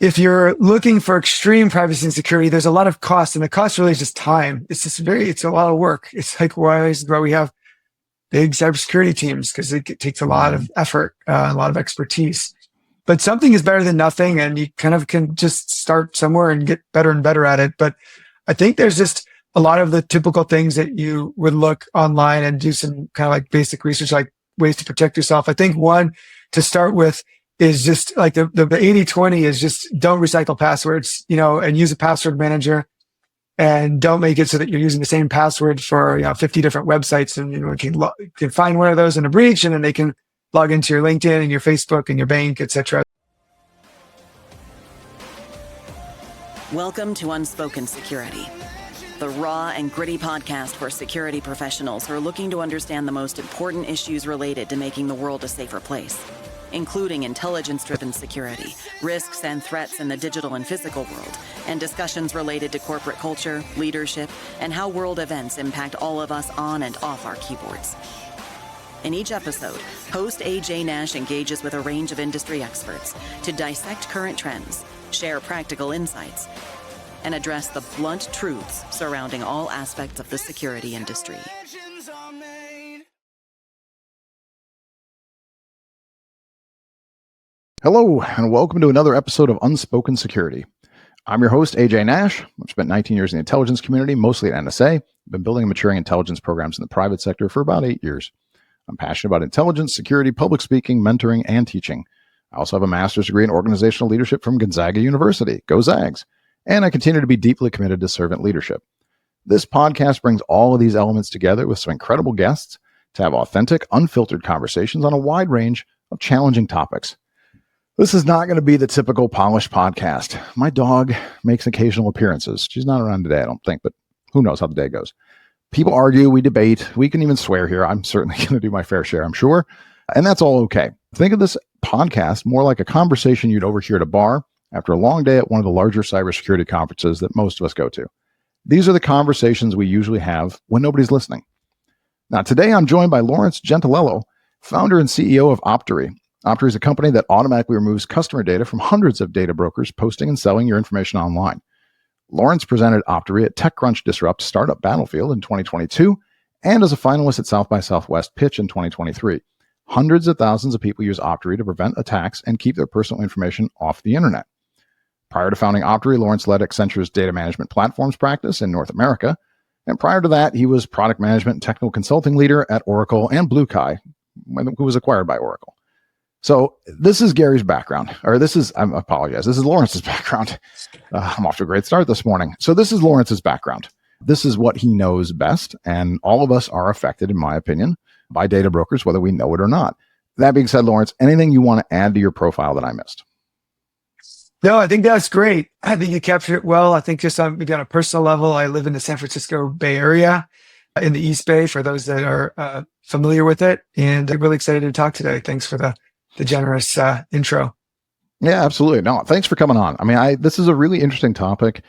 if you're looking for extreme privacy and security, there's a lot of cost, and the cost really is just time. It's a lot of work. It's like why we have big cybersecurity teams, because it takes a lot of effort, a lot of expertise. But something is better than nothing, and you kind of can just start somewhere and get better and better at it. But I think there's just a lot of the typical things that you would look online and do some kind of like basic research, like ways to protect yourself. I think one to start with is just like the 80-20 is just don't recycle passwords, and use a password manager, and don't make it so that you're using the same password for 50 different websites, and you can find one of those in a breach, and then they can log into your LinkedIn and your Facebook and your bank, etc. Welcome to Unspoken Security, the raw and gritty podcast for security professionals who are looking to understand the most important issues related to making the world a safer place, including intelligence-driven security, risks and threats in the digital and physical world, and discussions related to corporate culture, leadership, and how world events impact all of us on and off our keyboards. In each episode, host AJ Nash engages with a range of industry experts to dissect current trends, share practical insights, and address the blunt truths surrounding all aspects of the security industry. Hello, and welcome to another episode of Unspoken Security. I'm your host, AJ Nash. I've spent 19 years in the intelligence community, mostly at NSA. I've been building and maturing intelligence programs in the private sector for about 8 years. I'm passionate about intelligence, security, public speaking, mentoring, and teaching. I also have a master's degree in organizational leadership from Gonzaga University. Go Zags! And I continue to be deeply committed to servant leadership. This podcast brings all of these elements together with some incredible guests to have authentic, unfiltered conversations on a wide range of challenging topics. This is not going to be the typical polished podcast. My dog makes occasional appearances. She's not around today, I don't think, but who knows how the day goes. People argue, we debate, we can even swear here. I'm certainly going to do my fair share, I'm sure. And that's all okay. Think of this podcast more like a conversation you'd overhear at a bar after a long day at one of the larger cybersecurity conferences that most of us go to. These are the conversations we usually have when nobody's listening. Now, today I'm joined by Lawrence Gentilello, founder and CEO of Optery. Optery is a company that automatically removes customer data from hundreds of data brokers posting and selling your information online. Lawrence presented Optery at TechCrunch Disrupt Startup Battlefield in 2022 and as a finalist at South by Southwest Pitch in 2023. Hundreds of thousands of people use Optery to prevent attacks and keep their personal information off the internet. Prior to founding Optery, Lawrence led Accenture's data management platforms practice in North America. And prior to that, he was product management and technical consulting leader at Oracle and BlueKai, who was acquired by Oracle. So this is Gary's background, or this is Lawrence's background. I'm off to a great start this morning. So this is Lawrence's background. This is what he knows best. And all of us are affected, in my opinion, by data brokers, whether we know it or not. That being said, Lawrence, anything you want to add to your profile that I missed? No, I think that's great. I think you captured it well. I think just maybe on a personal level, I live in the San Francisco Bay Area in the East Bay, for those that are familiar with it. And I'm really excited to talk today. Thanks for the generous intro. Yeah, absolutely. No, thanks for coming on. I mean, this is a really interesting topic.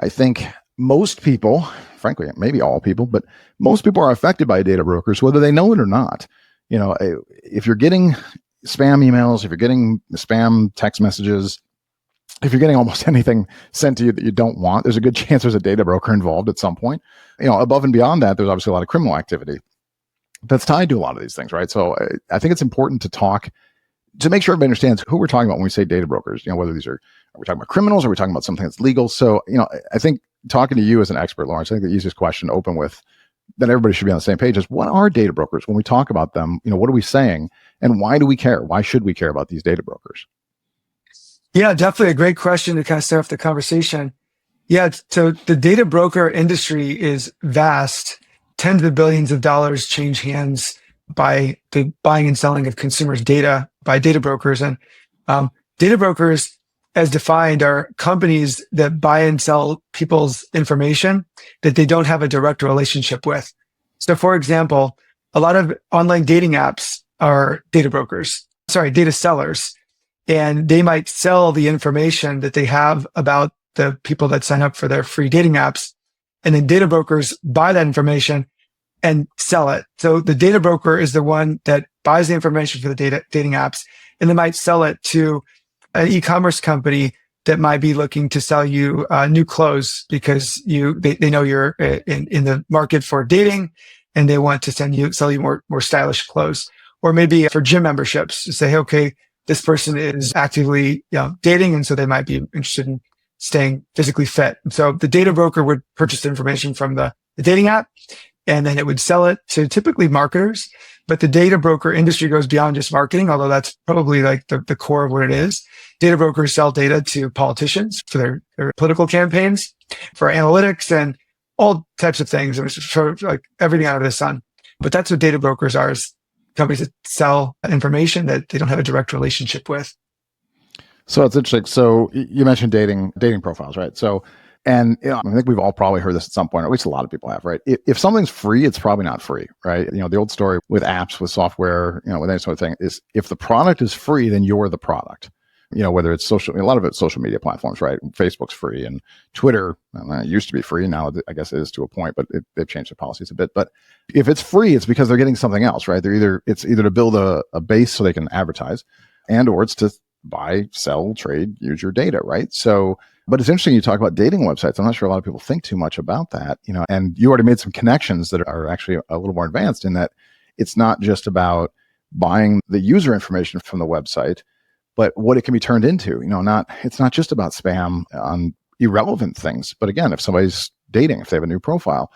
I think most people, frankly, maybe all people, but most people are affected by data brokers, whether they know it or not. If you're getting spam emails, if you're getting spam text messages, if you're getting almost anything sent to you that you don't want, there's a good chance there's a data broker involved at some point. Above and beyond that, there's obviously a lot of criminal activity that's tied to a lot of these things, right? So I think it's important to talk to make sure everybody understands who we're talking about when we say data brokers. Whether these are we talking about criminals, or are we talking about something that's legal? So, I think talking to you as an expert, Lawrence, I think the easiest question to open with that everybody should be on the same page is, what are data brokers? When we talk about them, what are we saying, and why do we care? Why should we care about these data brokers? Yeah, definitely a great question to kind of start off the conversation. Yeah, so the data broker industry is vast. Tens of billions of dollars change hands by the buying and selling of consumers' data by data brokers. And data brokers, as defined, are companies that buy and sell people's information that they don't have a direct relationship with. So, for example, a lot of online dating apps are data sellers. And they might sell the information that they have about the people that sign up for their free dating apps. And then data brokers buy that information and sell it. So the data broker is the one that buys the information for the dating apps, and they might sell it to an e-commerce company that might be looking to sell you new clothes because they know you're in the market for dating, and they want to sell you more stylish clothes. Or maybe for gym memberships, to say, okay, this person is actively dating, and so they might be interested in staying physically fit. And so the data broker would purchase the information from the dating app, and then it would sell it to typically marketers. But the data broker industry goes beyond just marketing, although that's probably like the core of what it is. Data brokers sell data to politicians for their political campaigns, for analytics, and all types of things. It was sort of like everything out of the sun. But that's what data brokers are, is companies that sell information that they don't have a direct relationship with. So it's interesting. So you mentioned dating profiles, right? So, and I think we've all probably heard this at some point, or at least a lot of people have, right? If something's free, it's probably not free, right? The old story with apps, with software, with any sort of thing is, if the product is free, then you're the product. Whether it's a lot of it's social media platforms, right? Facebook's free, and Twitter, it used to be free. Now I guess it is to a point, but they've changed the policies a bit. But if it's free, it's because they're getting something else, right? It's either to build a base so they can advertise, or it's to buy, sell, trade, use your data, right? So, but it's interesting you talk about dating websites. I'm not sure a lot of people think too much about that, and you already made some connections that are actually a little more advanced, in that it's not just about buying the user information from the website, but what it can be turned into. It's not just about spam on irrelevant things. But again, if somebody's dating, if they have a new profile,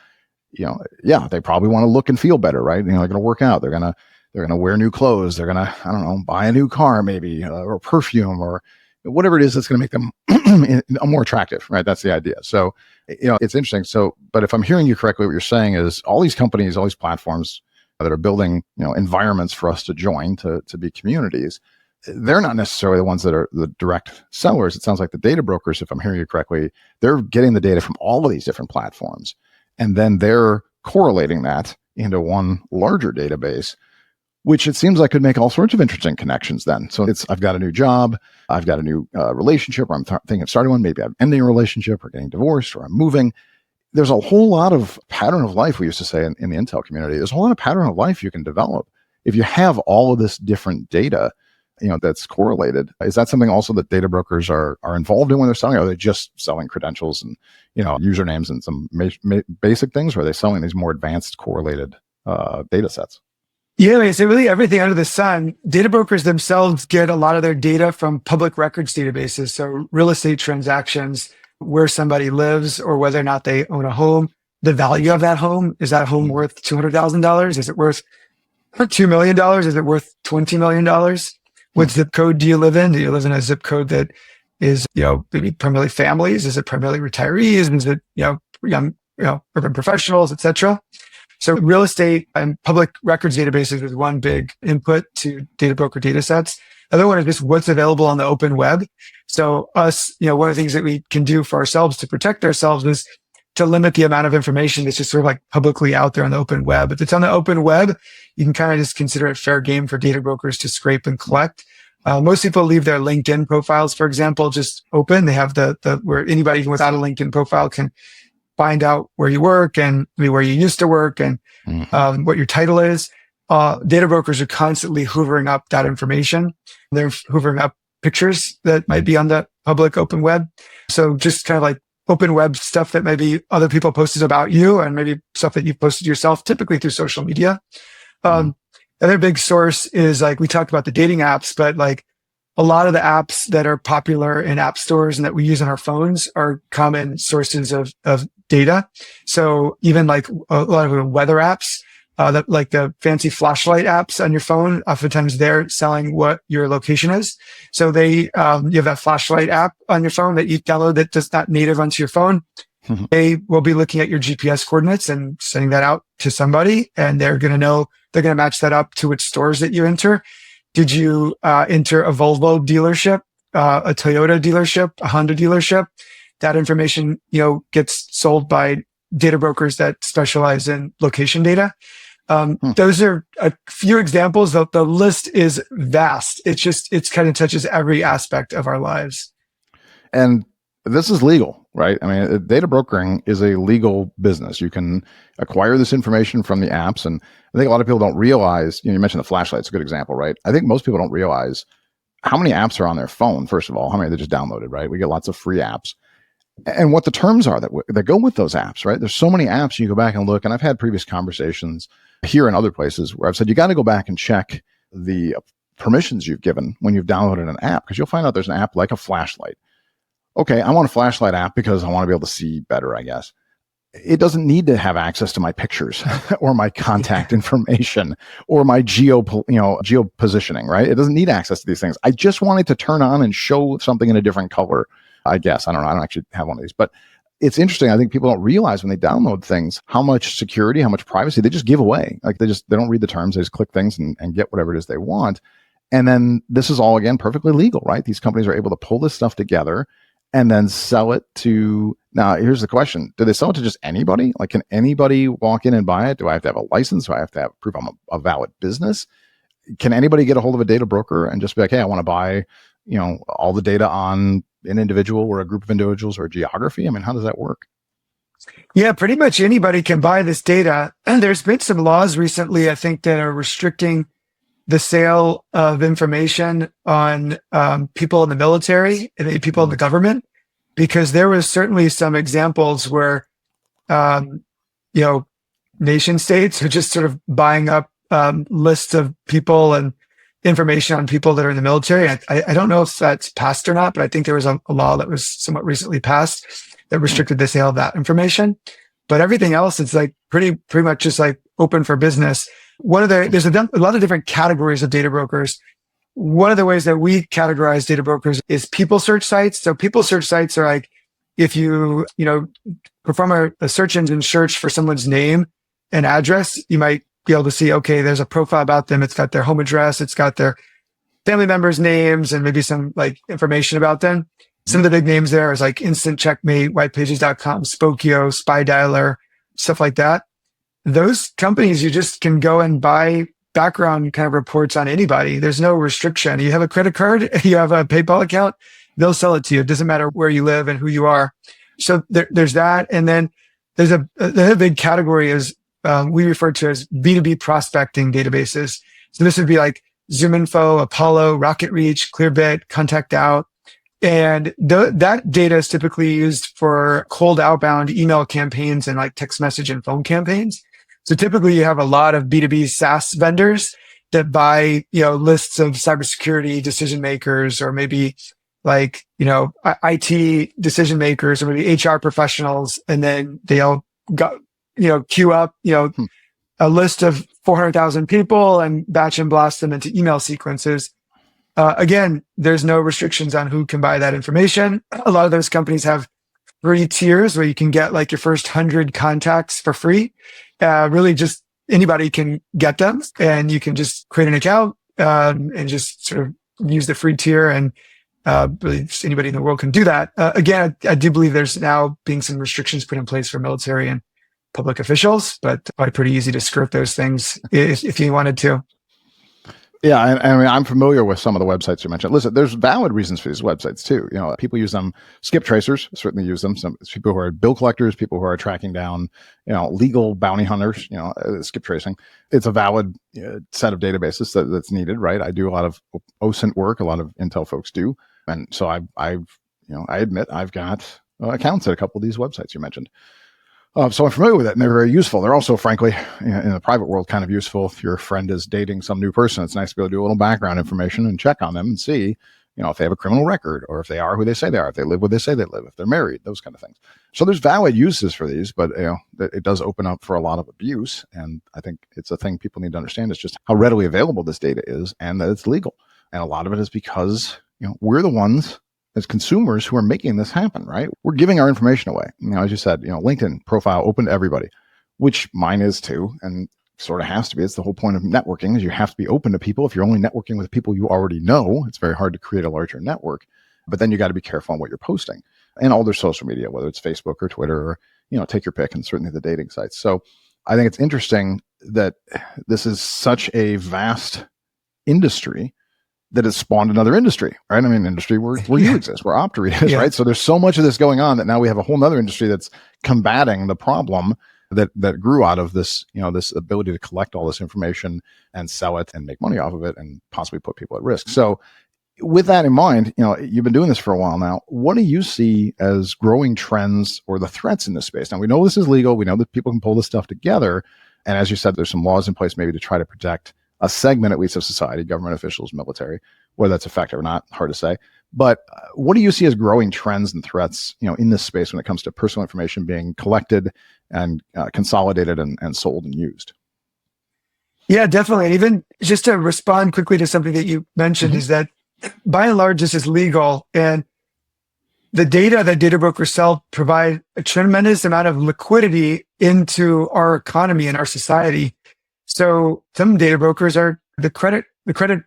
they probably want to look and feel better, right? They're going to work out. They're going to wear new clothes. They're going to, I don't know, buy a new car maybe, or perfume, or whatever it is that's going to make them more attractive, right? That's the idea. So, it's interesting. So, but if I'm hearing you correctly, what you're saying is all these companies, all these platforms that are building, environments for us to join, to be communities, they're not necessarily the ones that are the direct sellers. It sounds like the data brokers, if I'm hearing you correctly, they're getting the data from all of these different platforms, and then they're correlating that into one larger database, which it seems like could make all sorts of interesting connections then. So I've got a new job, I've got a new relationship, or I'm thinking of starting one, maybe I'm ending a relationship, or getting divorced, or I'm moving. There's a whole lot of pattern of life, we used to say in the Intel community. There's a whole lot of pattern of life you can develop if you have all of this different data that's correlated. Is that something also that data brokers are involved in when they're selling? Or are they just selling credentials and usernames and some basic things, or are they selling these more advanced correlated data sets? Yeah, like I say, really everything under the sun. Data brokers themselves get a lot of their data from public records databases. So real estate transactions, where somebody lives, or whether or not they own a home, the value of that home. Is that home worth $200,000? Is it worth $2 million? Is it worth $20 million? What zip code do you live in? Do you live in a zip code that is, maybe primarily families? Is it primarily retirees? Is it, young, urban professionals, et cetera? So real estate and public records databases is one big input to data broker data sets. The other one is just what's available on the open web. So us, one of the things that we can do for ourselves to protect ourselves is to limit the amount of information that's just sort of like publicly out there on the open web. If it's on the open web, you can kind of just consider it fair game for data brokers to scrape and collect. Most people leave their LinkedIn profiles, for example, just open. They have the where anybody without a LinkedIn profile can find out where you work, and maybe where you used to work, and what your title is. Data brokers are constantly hoovering up that information. They're hoovering up pictures that might be on the public open web. So just kind of like open web stuff that maybe other people posted about you, and maybe stuff that you've posted yourself, typically through social media. Another big source is, like, we talked about the dating apps, but like a lot of the apps that are popular in app stores and that we use on our phones are common sources of data. So even like a lot of the weather apps, like the fancy flashlight apps on your phone, oftentimes they're selling what your location is. So you have that flashlight app on your phone that you download that does not native onto your phone. They will be looking at your GPS coordinates and sending that out to somebody, and they're going to match that up to which stores that you enter. Did you enter a Volvo dealership, a Toyota dealership, a Honda dealership? That information, gets sold by data brokers that specialize in location data. Those are a few examples. The list is vast. It's kind of touches every aspect of our lives. And this is legal, right? I mean, data brokering is a legal business. You can acquire this information from the apps. And I think a lot of people don't realize, you mentioned the flashlight. It's a good example, right? I think most people don't realize how many apps are on their phone, first of all, how many they just downloaded, right? We get lots of free apps. And what the terms are that go with those apps, right? There's so many apps, you go back and look, and I've had previous conversations here and other places where I've said, you got to go back and check the permissions you've given when you've downloaded an app, because you'll find out there's an app like a flashlight. Okay, I want a flashlight app because I want to be able to see better, I guess. It doesn't need to have access to my pictures or my contact information or my geo positioning, right? It doesn't need access to these things. I just want it to turn on and show something in a different color, I guess. I don't know. I don't actually have one of these, but it's interesting. I think people don't realize when they download things, how much security, how much privacy they just give away. Like they don't read the terms. They just click things and get whatever it is they want. And then this is all, again, perfectly legal, right? These companies are able to pull this stuff together and then sell it to, now here's the question. Do they sell it to just anybody? Like, can anybody walk in and buy it? Do I have to have a license? Do I have to have proof I'm a valid business? Can anybody get a hold of a data broker and just be like, hey, I want to buy, all the data on an individual or a group of individuals or geography? I mean, how does that work? Yeah, pretty much anybody can buy this data. And there's been some laws recently, I think, that are restricting the sale of information on people in the military and people in the government, because there was certainly some examples where, nation states are just sort of buying up lists of people and information on people that are in the military. I don't know if that's passed or not, but I think there was a law that was somewhat recently passed that restricted the sale of that information. But everything else, it's like pretty much just like open for business. There's a lot of different categories of data brokers. One of the ways that we categorize data brokers is people search sites. So people search sites are like, if you perform a search engine search for someone's name and address, you might be able to see, okay, there's a profile about them. It's got their home address. It's got their family members' names and maybe some like information about them. Some of the big names there is like Instant Checkmate, whitepages.com, Spokio, Spy Dialer, stuff like that. Those companies, you just can go and buy background kind of reports on anybody. There's no restriction. You have a credit card, you have a PayPal account, they'll sell it to you. It doesn't matter where you live and who you are. So there's that. And then there's the big category is we refer to as B2B prospecting databases. So this would be like ZoomInfo, Apollo, RocketReach, Clearbit, Contact Out. And that data is typically used for cold outbound email campaigns and like text message and phone campaigns. So typically you have a lot of B2B SaaS vendors that buy, lists of cybersecurity decision makers, or maybe like, IT decision makers, or maybe HR professionals. And then they'll queue up, a list of 400,000 people and batch and blast them into email sequences. Again, there's no restrictions on who can buy that information. A lot of those companies have free tiers where you can get like your first 100 contacts for free. Really just anybody can get them, and you can just create an account and just sort of use the free tier, and really just anybody in the world can do that. Again, I do believe there's now being some restrictions put in place for military and public officials, but probably pretty easy to skirt those things if you wanted to. Yeah, I mean, I'm familiar with some of the websites you mentioned. Listen, there's valid reasons for these websites too. People use them. Skip tracers certainly use them. Some people who are bill collectors, people who are tracking down, legal bounty hunters. Skip tracing. It's a valid set of databases that's needed, right? I do a lot of OSINT work. A lot of Intel folks do, and so I admit I've got accounts at a couple of these websites you mentioned. So I'm familiar with it, and they're very useful. They're also, frankly, in the private world, kind of useful. If your friend is dating some new person, it's nice to be able to do a little background information and check on them and see, if they have a criminal record, or if they are who they say they are, if they live where they say they live, if they're married, those kind of things. So there's valid uses for these, but it does open up for a lot of abuse. And I think it's a thing people need to understand is just how readily available this data is, and that it's legal. And a lot of it is because we're the ones as consumers who are making this happen, right? We're giving our information away. As you said, LinkedIn profile open to everybody, which mine is too, and sort of has to be. It's the whole point of networking, is you have to be open to people. If you're only networking with people you already know, it's very hard to create a larger network. But then you got to be careful on what you're posting, and all their social media, whether it's Facebook or Twitter, or take your pick, and certainly the dating sites. So I think it's interesting that this is such a vast industry that has spawned another industry, right? I mean, industry where you exist, where Optery is, right? So there's so much of this going on that now we have a whole nother industry that's combating the problem that grew out of this, this ability to collect all this information and sell it and make money off of it and possibly put people at risk. So With that in mind, you've been doing this for a while now. What do you see as growing trends or the threats in this space? Now, we know this is legal. We know that people can pull this stuff together. And as you said, there's some laws in place maybe to try to protect a segment, at least, of society, government officials, military, whether that's effective or not, hard to say. But what do you see as growing trends and threats, in this space when it comes to personal information being collected and consolidated and sold and used? Yeah, definitely. And even just to respond quickly to something that you mentioned is that by and large, this is legal, and the data that data brokers sell provide a tremendous amount of liquidity into our economy and our society. So some data brokers are the credit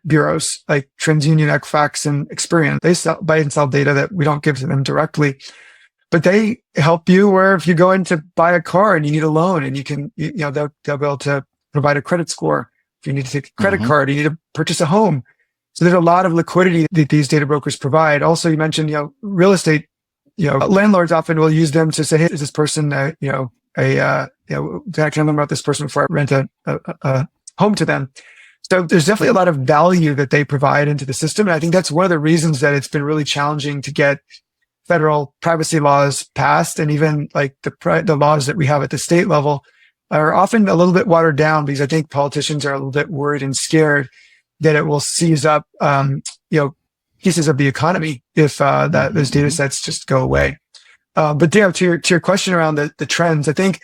bureaus like TransUnion, Equifax, and Experian. They buy and sell data that we don't give to them directly, but they help you where if you go in to buy a car and you need a loan, and they'll be able to provide a credit score. If you need to take a credit card, you need to purchase a home. So there's a lot of liquidity that these data brokers provide. Also, you mentioned, real estate, landlords often will use them to say, hey, is this person, can I learn about this person before I rent a home to them? So there's definitely a lot of value that they provide into the system. And I think that's one of the reasons that it's been really challenging to get federal privacy laws passed. And even like the laws that we have at the state level are often a little bit watered down because I think politicians are a little bit worried and scared that it will seize up, pieces of the economy if that those data sets just go away. But to your question around the trends, I think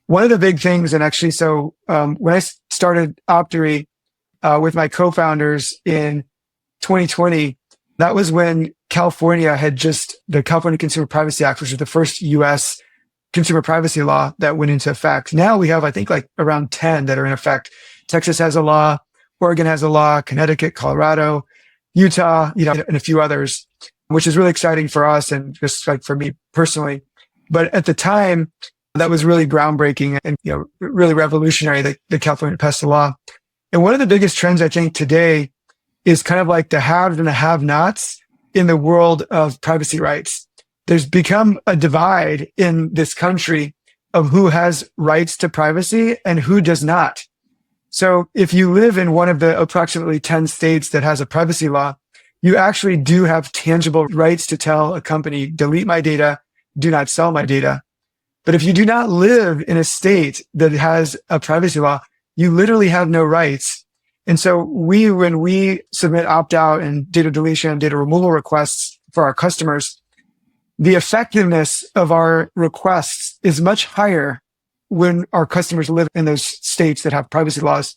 one of the big things, and actually, so when I started Optery with my co-founders in 2020, that was when California had the California Consumer Privacy Act, which was the first U.S. consumer privacy law that went into effect. Now we have, I think, like around 10 that are in effect. Texas has a law. Oregon has a law, Connecticut, Colorado, Utah, and a few others, which is really exciting for us and just like for me personally. But at the time, that was really groundbreaking and, really revolutionary that California passed the law. And one of the biggest trends I think today is kind of like the haves and the have-nots in the world of privacy rights. There's become a divide in this country of who has rights to privacy and who does not. So if you live in one of the approximately 10 states that has a privacy law, you actually do have tangible rights to tell a company, delete my data, do not sell my data. But if you do not live in a state that has a privacy law, you literally have no rights. And so when we submit opt-out and data deletion and data removal requests for our customers, the effectiveness of our requests is much higher when our customers live in those states that have privacy laws.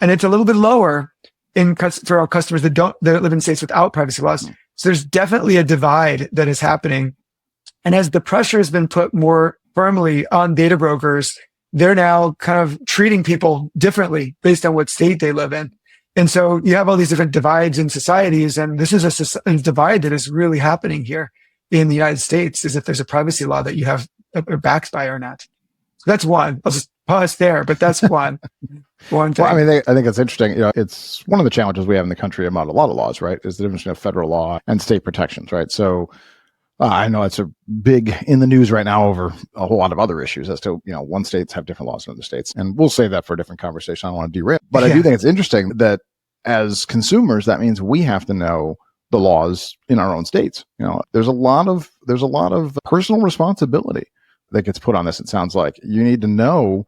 And it's a little bit lower for our customers that live in states without privacy laws. So there's definitely a divide that is happening. And as the pressure has been put more firmly on data brokers, they're now kind of treating people differently based on what state they live in. And so you have all these different divides in societies. And this is a divide that is really happening here in the United States, is if there's a privacy law that you have are backed by or not. That's one. I'll just pause there, but that's one thing. Well, I mean, I think it's interesting. It's one of the challenges we have in the country about a lot of laws, right? Is the difference between federal law and state protections, right? So I know it's a big in the news right now over a whole lot of other issues as to, one states have different laws than other states. And we'll save that for a different conversation. I don't want to derail. But I do think it's interesting that as consumers, that means we have to know the laws in our own states. There's a lot of personal responsibility that gets put on this. It sounds like you need to know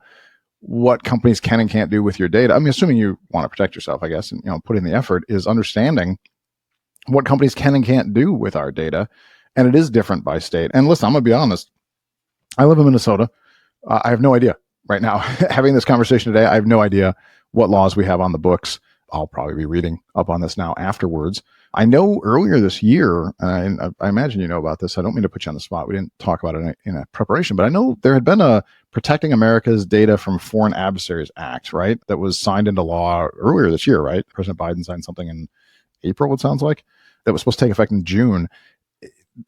what companies can and can't do with your data. I mean, assuming you want to protect yourself, I guess, and put in the effort is understanding what companies can and can't do with our data. And it is different by state. And listen, I'm gonna be honest. I live in Minnesota. I have no idea right now. Having this conversation today, I have no idea what laws we have on the books. I'll probably be reading up on this now afterwards. I know earlier this year, and I imagine you know about this. I don't mean to put you on the spot. We didn't talk about it in a preparation, but I know there had been a Protecting America's Data from Foreign Adversaries Act, right? That was signed into law earlier this year, right? President Biden signed something in April, it sounds like, that was supposed to take effect in June.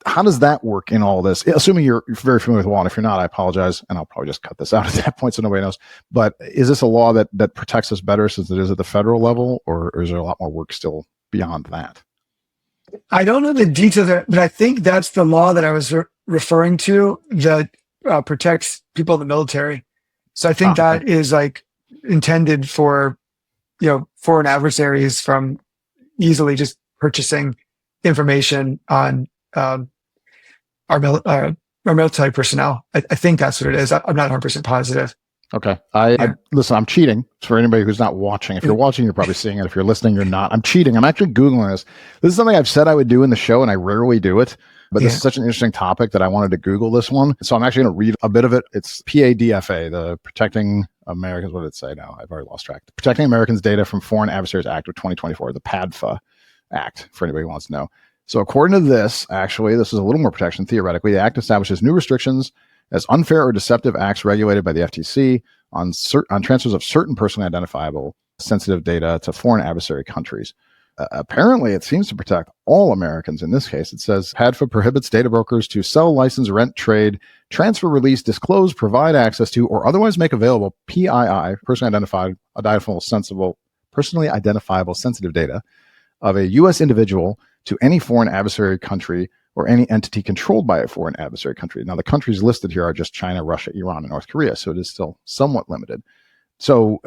How does that work in all this? Assuming you're very familiar with the law, and if you're not, I apologize, and I'll probably just cut this out at that point so nobody knows. But is this a law that protects us better since it is at the federal level, or is there a lot more work still beyond that? I don't know the details, but I think that's the law that I was referring to that protects people in the military. So I think that is like intended for, foreign adversaries from easily just purchasing information on our military personnel. I think that's what it is. I'm not 100% positive. Okay. Listen, I'm cheating. For anybody who's not watching. If you're watching, you're probably seeing it. If you're listening, you're not. I'm cheating. I'm actually Googling this. This is something I've said I would do in the show, and I rarely do it. But this is such an interesting topic that I wanted to Google this one. So I'm actually going to read a bit of it. It's PADFA, the Protecting Americans. What did it say now? I've already lost track. Protecting Americans' Data from Foreign Adversaries Act of 2024, the PADFA Act, for anybody who wants to know. So according to this, actually, this is a little more protection theoretically. The act establishes new restrictions as unfair or deceptive acts regulated by the FTC on transfers of certain personally identifiable sensitive data to foreign adversary countries. Apparently, it seems to protect all Americans. In this case, it says PADFA prohibits data brokers to sell, license, rent, trade, transfer, release, disclose, provide access to, or otherwise make available PII, personally identifiable sensitive data of a U.S. individual to any foreign adversary country or any entity controlled by a foreign adversary country. Now, the countries listed here are just China, Russia, Iran, and North Korea, so it is still somewhat limited. So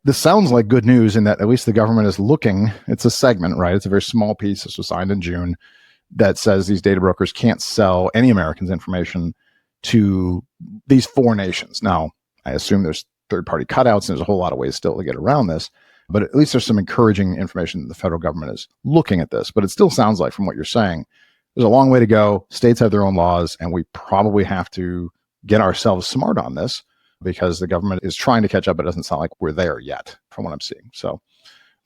this sounds like good news in that at least the government is looking. It's a segment, right? It's a very small piece. This was signed in June that says these data brokers can't sell any Americans' information to these four nations. Now, I assume there's third-party cutouts, and there's a whole lot of ways still to get around this. But at least there's some encouraging information that the federal government is looking at this. But it still sounds like, from what you're saying, there's a long way to go. States have their own laws, and we probably have to get ourselves smart on this because the government is trying to catch up. It doesn't sound like we're there yet from what I'm seeing. So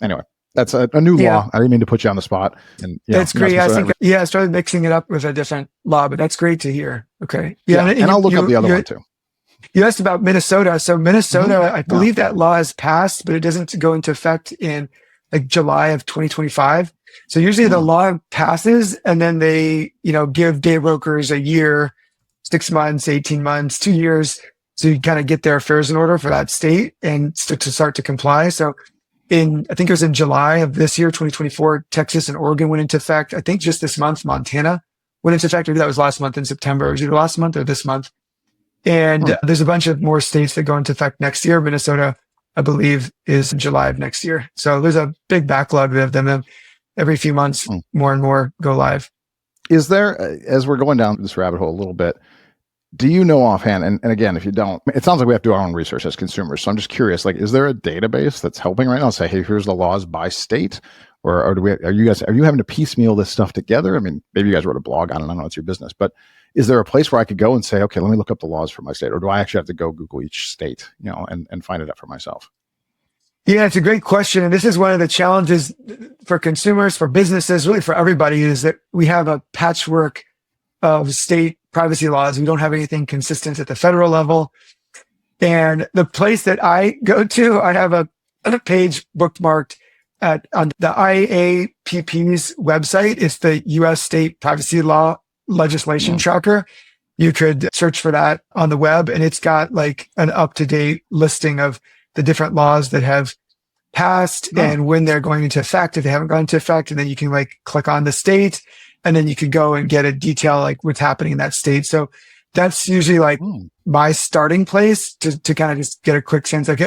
anyway, that's a new law. I didn't mean to put you on the spot. And that's great. I think, I started mixing it up with a different law, but that's great to hear. Okay. And I'll look up the other one too. You asked about Minnesota. So Minnesota, I believe that law is passed, but it doesn't go into effect in like July of 2025. So usually the law passes and then they, give data brokers a year, 6 months, 18 months, 2 years. So you kind of get their affairs in order for that state and to start to comply. So I think it was in July of this year, 2024, Texas and Oregon went into effect. I think just this month, Montana went into effect. Maybe that was last month in September. Was it last month or this month? And there's a bunch of more states that go into effect next year. Minnesota, I believe, is in July of next year. So there's a big backlog of them. Every few months, more and more go live. Is there, as we're going down this rabbit hole a little bit, do you know offhand, and again, if you don't, it sounds like we have to do our own research as consumers. So I'm just curious, like, is there a database that's helping right now? Say, hey, here's the laws by state, or are you having to piecemeal this stuff together? I mean, maybe you guys wrote a blog on it. I don't know, it's your business, but is there a place where I could go and say, okay, let me look up the laws for my state, or do I actually have to go Google each state, and find it out for myself? Yeah, it's a great question. And this is one of the challenges for consumers, for businesses, really for everybody, is that we have a patchwork of state privacy laws. We don't have anything consistent at the federal level. And the place that I go to, I have a page bookmarked on the IAPP's website. It's the U.S. State Privacy Law Legislation Tracker. You could search for that on the web, and it's got like an up-to-date listing of the different laws that have passed and when they're going into effect, if they haven't gone into effect. And then you can like click on the state, and then you can go and get a detail like what's happening in that state. So that's usually like my starting place to kind of just get a quick sense. Like,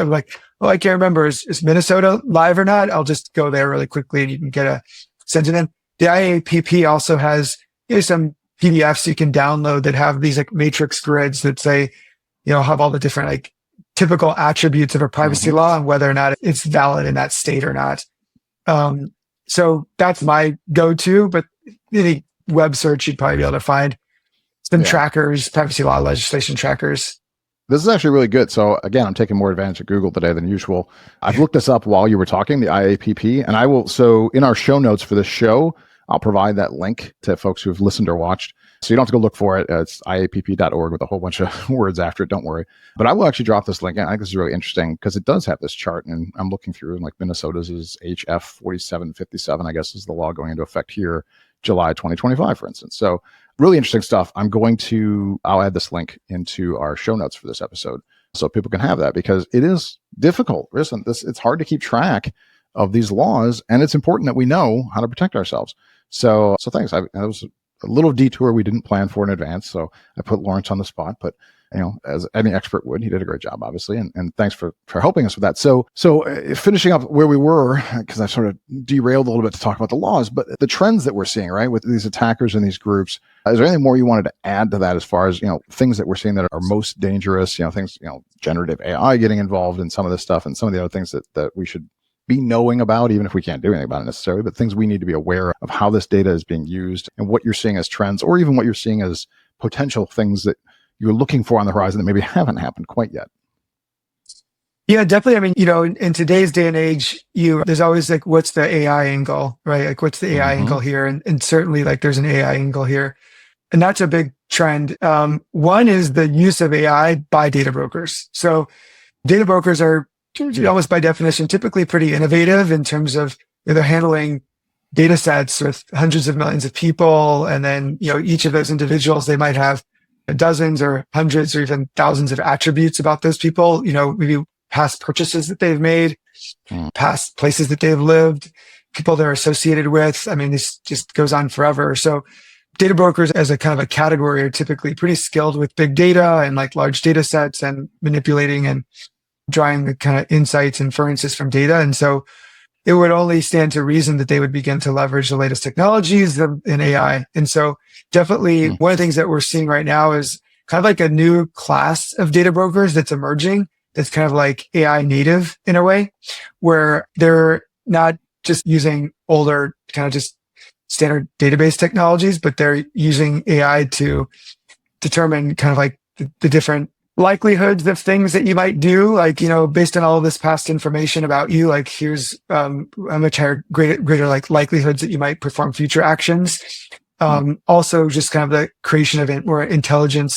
I can't remember, is Minnesota live or not? I'll just go there really quickly and you can get a sense. And then the IAPP also has some PDFs you can download that have these like matrix grids that say, have all the different like typical attributes of a privacy law and whether or not it's valid in that state or not. So that's my go-to, but any web search, you'd probably be able to find some trackers, privacy law legislation trackers. This is actually really good. So again, I'm taking more advantage of Google today than usual. I've looked this up while you were talking, the IAPP, and I will, so in our show notes for this show, I'll provide that link to folks who've listened or watched. So you don't have to go look for it. It's iapp.org with a whole bunch of words after it. Don't worry. But I will actually drop this link in. I think this is really interesting because it does have this chart. And I'm looking through, and like Minnesota's is HF 4757, I guess, is the law going into effect here, July 2025, for instance. So really interesting stuff. I'll add this link into our show notes for this episode so people can have that, because it is difficult. Listen, it's hard to keep track of these laws, and it's important that we know how to protect ourselves. So thanks. That was a little detour we didn't plan for in advance. So I put Lawrence on the spot, but as any expert would. He did a great job, obviously, and thanks for helping us with that. So finishing up where we were, because I sort of derailed a little bit to talk about the laws, but the trends that we're seeing, right, with these attackers and these groups, is there anything more you wanted to add to that as far as, things that we're seeing that are most dangerous, things, generative AI getting involved in some of this stuff and some of the other things that we should be knowing about, even if we can't do anything about it necessarily, but things we need to be aware of how this data is being used and what you're seeing as trends, or even what you're seeing as potential things that you're looking for on the horizon that maybe haven't happened quite yet. Yeah, definitely. I mean, in today's day and age, there's always like, what's the AI angle, right? Like, what's the AI angle here? And certainly like there's an AI angle here. And that's a big trend. One is the use of AI by data brokers. So data brokers are almost by definition, typically pretty innovative in terms of they're handling data sets with hundreds of millions of people. And then, each of those individuals, they might have dozens or hundreds or even thousands of attributes about those people, maybe past purchases that they've made, past places that they've lived, people they're associated with. I mean, this just goes on forever. So data brokers as a kind of a category are typically pretty skilled with big data and like large data sets and manipulating and drawing the kind of insights and inferences from data. And so it would only stand to reason that they would begin to leverage the latest technologies in AI. And so definitely one of the things that we're seeing right now is kind of like a new class of data brokers that's emerging. That's kind of like AI native in a way, where they're not just using older kind of just standard database technologies, but they're using AI to determine kind of like the different likelihoods of things that you might do, like, based on all of this past information about you, like here's how much higher, greater like likelihoods that you might perform future actions. Also just kind of the creation of more intelligent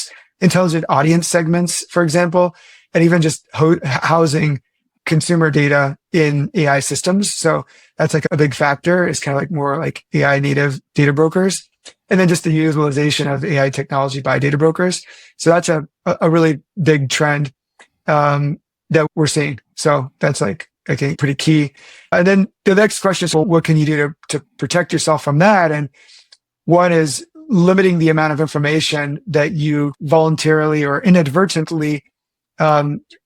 audience segments, for example, and even just housing consumer data in AI systems. So that's like a big factor. It's kind of like more like AI native data brokers. And then just the utilization of AI technology by data brokers. So that's a really big trend that we're seeing. So that's like, okay, pretty key. And then the next question is, well, what can you do to protect yourself from that? And one is limiting the amount of information that you voluntarily or inadvertently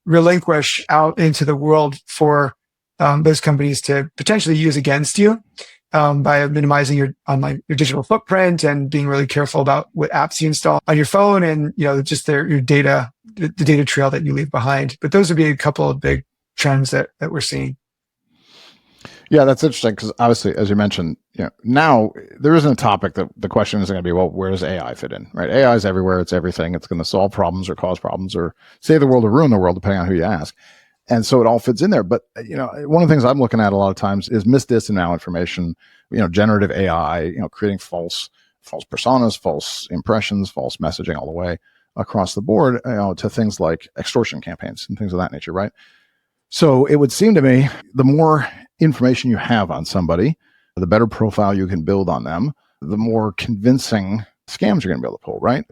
relinquish out into the world for those companies to potentially use against you. By minimizing your digital footprint and being really careful about what apps you install on your phone and, just your data, the data trail that you leave behind. But those would be a couple of big trends that we're seeing. Yeah, that's interesting because obviously, as you mentioned, now there isn't a topic that the question isn't going to be, well, where does AI fit in, right? AI is everywhere. It's everything. It's going to solve problems or cause problems or save the world or ruin the world, depending on who you ask. And so it all fits in there. But, one of the things I'm looking at a lot of times is misdis and malinformation, generative AI, creating false personas, false impressions, false messaging all the way across the board, to things like extortion campaigns and things of that nature, right? So it would seem to me the more information you have on somebody, the better profile you can build on them, the more convincing scams you're going to be able to pull, right?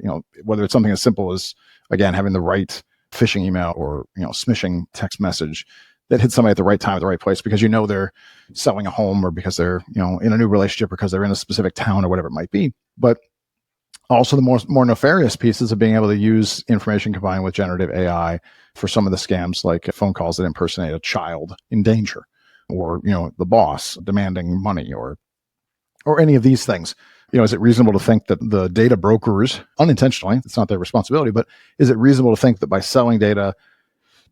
Whether it's something as simple as, again, having the right phishing email or smishing text message that hits somebody at the right time at the right place because they're selling a home or because they're in a new relationship or because they're in a specific town or whatever it might be. But also the more nefarious pieces of being able to use information combined with generative AI for some of the scams, like phone calls that impersonate a child in danger or the boss demanding money or any of these things. Is it reasonable to think that the data brokers, unintentionally, it's not their responsibility, but is it reasonable to think that by selling data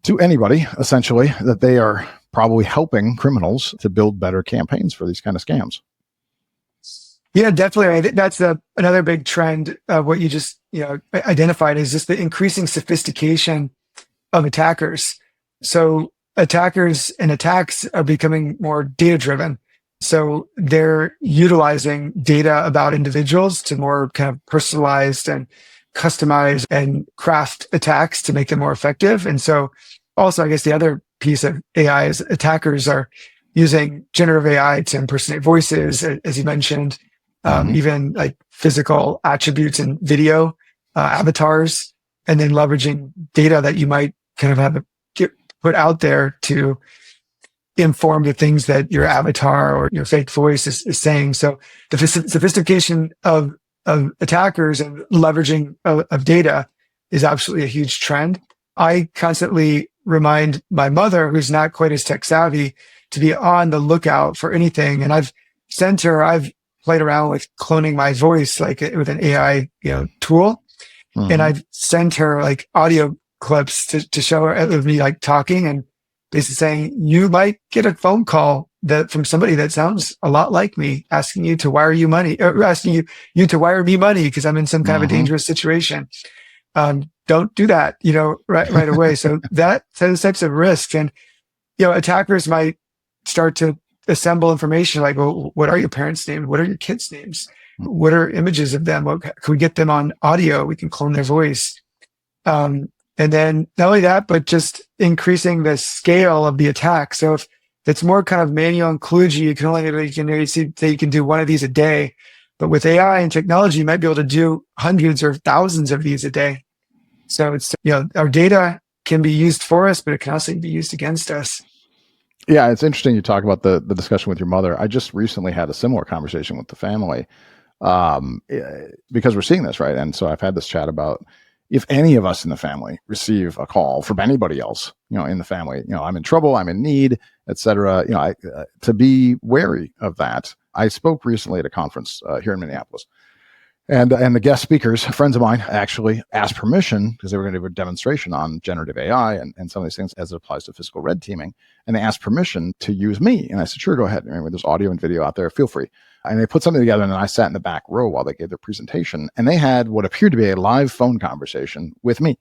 to anybody, essentially, that they are probably helping criminals to build better campaigns for these kind of scams? Yeah, definitely. I think that's another big trend of what you just identified is just the increasing sophistication of attackers. So attackers and attacks are becoming more data driven. So they're utilizing data about individuals to more kind of personalized and customize and craft attacks to make them more effective. And so also, I guess the other piece of AI is attackers are using generative AI to impersonate voices, as you mentioned, even like physical attributes and video avatars, and then leveraging data that you might kind of have put out there to inform the things that your avatar or your fake voice is saying. So the sophistication of attackers and leveraging of data is absolutely a huge trend. I constantly remind my mother, who's not quite as tech savvy, to be on the lookout for anything. And I've played around with cloning my voice, like with an AI, tool. And I've sent her like audio clips to show her of me like talking and basically saying, you might get a phone call from somebody that sounds a lot like me, asking you to wire you money, or asking you to wire me money because I'm in some kind of a dangerous situation. Don't do that, right away. So those types of risks, and attackers might start to assemble information like, well, what are your parents' names? What are your kids' names? What are images of them? Can we get them on audio? We can clone their voice. And then not only that, but just increasing the scale of the attack. So if it's more kind of manual and kludgy, you can do one of these a day. But with AI and technology, you might be able to do hundreds or thousands of these a day. So it's, our data can be used for us, but it can also be used against us. Yeah, it's interesting you talk about the discussion with your mother. I just recently had a similar conversation with the family because we're seeing this, right? And so I've had this chat about if any of us in the family receive a call from anybody else, in the family, I'm in trouble, I'm in need, et cetera, to be wary of that. I spoke recently at a conference here in Minneapolis. And the guest speakers, friends of mine, actually asked permission because they were going to do a demonstration on generative AI and some of these things as it applies to physical red teaming. And they asked permission to use me. And I said, sure, go ahead. Anyway, there's audio and video out there. Feel free. And they put something together, and then I sat in the back row while they gave their presentation. And they had what appeared to be a live phone conversation with me.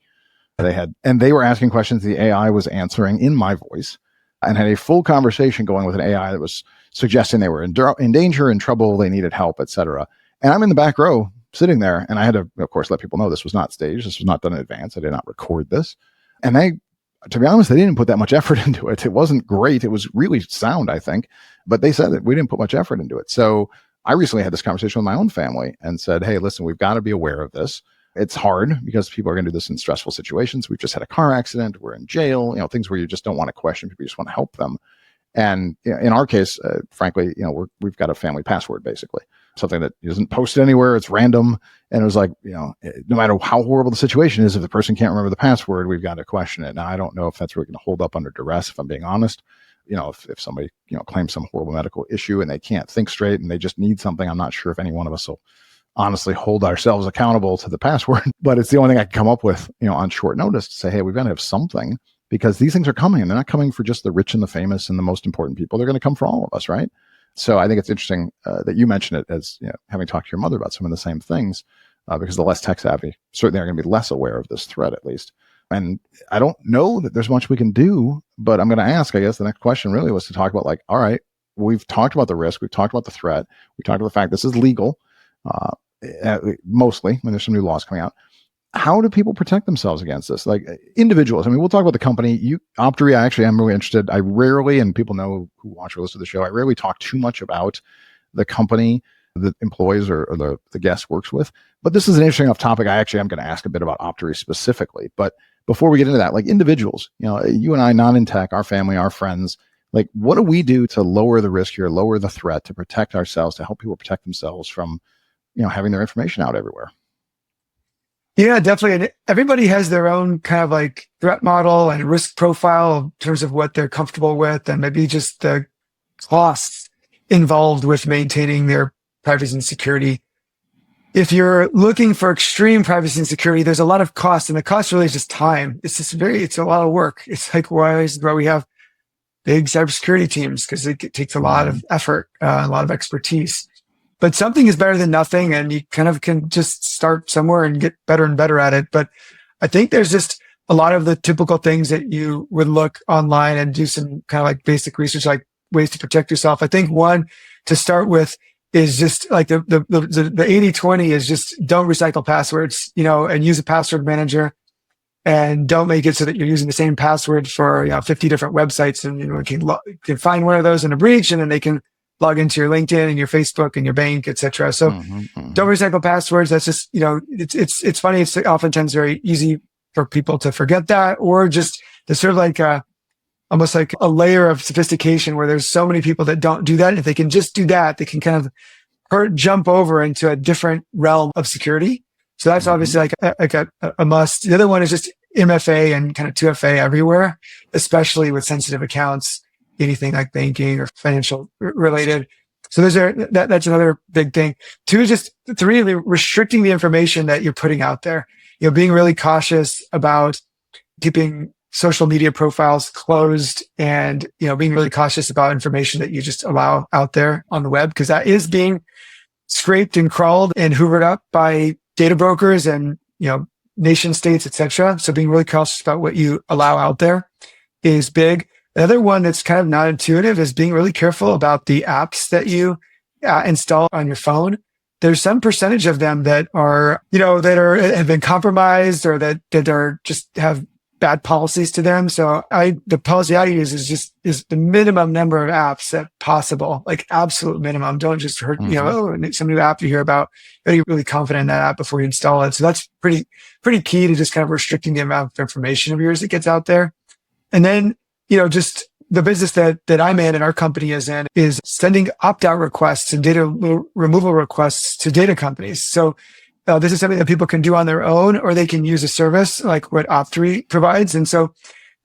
And they were asking questions the AI was answering in my voice, and had a full conversation going with an AI that was suggesting they were in danger, in trouble, they needed help, et cetera. And I'm in the back row sitting there, and I had to, of course, let people know this was not staged. This was not done in advance. I did not record this. And to be honest, they didn't put that much effort into it. It wasn't great. It was really sound, I think. But they said that we didn't put much effort into it. So I recently had this conversation with my own family and said, hey, listen, we've got to be aware of this. It's hard because people are going to do this in stressful situations. We've just had a car accident. We're in jail, things where you just don't want to question people. You just want to help them. And in our case, frankly, we've got a family password, basically. Something that isn't posted anywhere. It's random. And it was like, no matter how horrible the situation is, if the person can't remember the password, we've got to question it. Now, I don't know if that's really going to hold up under duress, if I'm being honest. If somebody, claims some horrible medical issue and they can't think straight and they just need something, I'm not sure if any one of us will honestly hold ourselves accountable to the password. But it's the only thing I can come up with, on short notice to say, hey, we've got to have something, because these things are coming, and they're not coming for just the rich and the famous and the most important people. They're going to come for all of us, right? So I think it's interesting that you mention it as having talked to your mother about some of the same things, because the less tech savvy certainly are going to be less aware of this threat, at least. And I don't know that there's much we can do, but I'm going to ask, I guess the next question really was to talk about, like, all right, we've talked about the risk, we've talked about the threat, we talked about the fact this is legal, mostly when there's some new laws coming out. How do people protect themselves against this? Like individuals. I mean, we'll talk about the company. Optery, I actually am really interested. I rarely, and people know who watch or listen to the show, I rarely talk too much about the company the employees or the guest works with. But this is an interesting enough topic. I actually am going to ask a bit about Optery specifically. But before we get into that, like individuals, you and I, not in tech, our family, our friends, like what do we do to lower the risk here, lower the threat, to protect ourselves, to help people protect themselves from, having their information out everywhere? Yeah, definitely. And everybody has their own kind of like threat model and risk profile in terms of what they're comfortable with, and maybe just the costs involved with maintaining their privacy and security. If you're looking for extreme privacy and security, there's a lot of cost, and the cost really is just time. It's a lot of work. It's like why we have big cybersecurity teams, because it takes a lot of effort, a lot of expertise. But something is better than nothing, and you kind of can just start somewhere and get better and better at it. But I think there's just a lot of the typical things that you would look online and do some kind of like basic research, like ways to protect yourself. I think one to start with is just like the 80-20 is just don't recycle passwords, and use a password manager, and don't make it so that you're using the same password for 50 different websites, and you can find one of those in a breach, and then they can log into your LinkedIn and your Facebook and your bank, etc. So don't recycle passwords. That's just, it's funny. It's oftentimes very easy for people to forget that, or just there's sort of like almost like a layer of sophistication where there's so many people that don't do that. And if they can just do that, they can kind of jump over into a different realm of security. So that's obviously like a must. The other one is just MFA and kind of 2FA everywhere, especially with sensitive accounts, anything like banking or financial related. So that's another big thing. Two is just three, restricting the information that you're putting out there. Being really cautious about keeping social media profiles closed and, being really cautious about information that you just allow out there on the web, because that is being scraped and crawled and hoovered up by data brokers and, nation states, etc. So being really cautious about what you allow out there is big. The other one that's kind of not intuitive is being really careful about the apps that you install on your phone. There's some percentage of them that are, have been compromised or that are just have bad policies to them. So the policy I use is the minimum number of apps that possible, like absolute minimum. Don't just hurt, some new app you hear about. Are you really confident in that app before you install it? So that's pretty key to just kind of restricting the amount of information of yours that gets out there. And then, just the business that I'm in and our company is in is sending opt-out requests and data removal requests to data companies. So this is something that people can do on their own, or they can use a service like what Optery provides. And so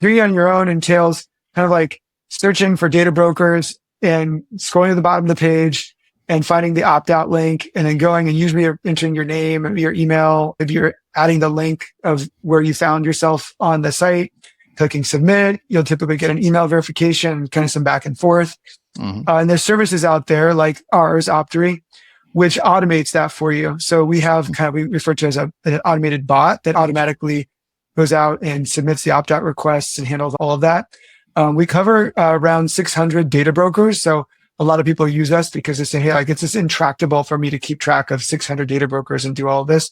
doing it on your own entails kind of like searching for data brokers and scrolling to the bottom of the page and finding the opt-out link, and then going and usually you're entering your name, your email, if you're adding the link of where you found yourself on the site, clicking submit. You'll typically get an email verification, kind of some back and forth. And there's services out there like ours, Optery, which automates that for you. So we have we refer to as an automated bot that automatically goes out and submits the opt-out requests and handles all of that. We cover around 600 data brokers. So a lot of people use us because they say, hey, it's just intractable for me to keep track of 600 data brokers and do all of this.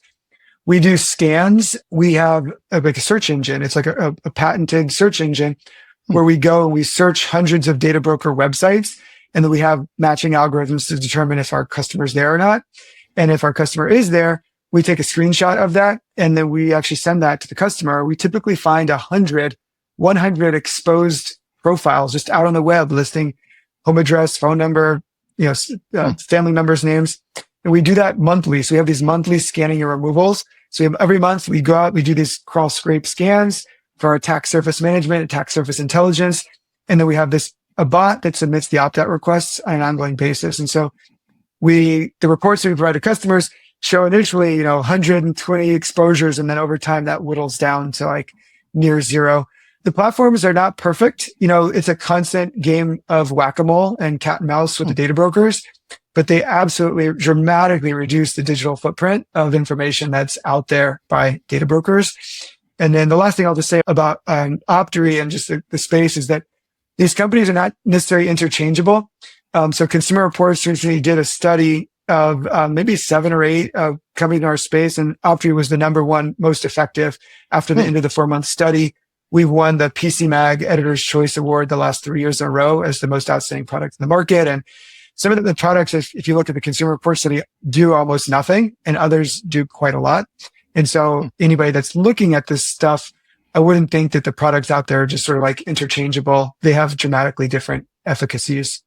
We do scans. We have a search engine. It's like a patented search engine where we go and we search hundreds of data broker websites. And then we have matching algorithms to determine if our customer is there or not. And if our customer is there, we take a screenshot of that. And then we actually send that to the customer. We typically find 100 exposed profiles just out on the web listing home address, phone number, family members' names. And we do that monthly. So we have these monthly scanning and removals. So every month we go out, we do these crawl scrape scans for our attack surface management, attack surface intelligence. And then we have a bot that submits the opt-out requests on an ongoing basis. And so the reports that we provide to customers show initially, 120 exposures. And then over time that whittles down to like near zero. The platforms are not perfect. It's a constant game of whack-a-mole and cat and mouse with the data brokers, but they absolutely dramatically reduce the digital footprint of information that's out there by data brokers. And then the last thing I'll just say about Optery and just the space is that these companies are not necessarily interchangeable. So Consumer Reports recently did a study of maybe 7 or 8 companies in our space, and Optery was the number one most effective after the end of the 4-month study. We've won the PC Mag Editor's Choice Award the last 3 years in a row as the most outstanding product in the market. And some of the products, if you look at the Consumer Reports study, do almost nothing, and others do quite a lot. And so anybody that's looking at this stuff, I wouldn't think that the products out there are just sort of like interchangeable. They have dramatically different efficacies.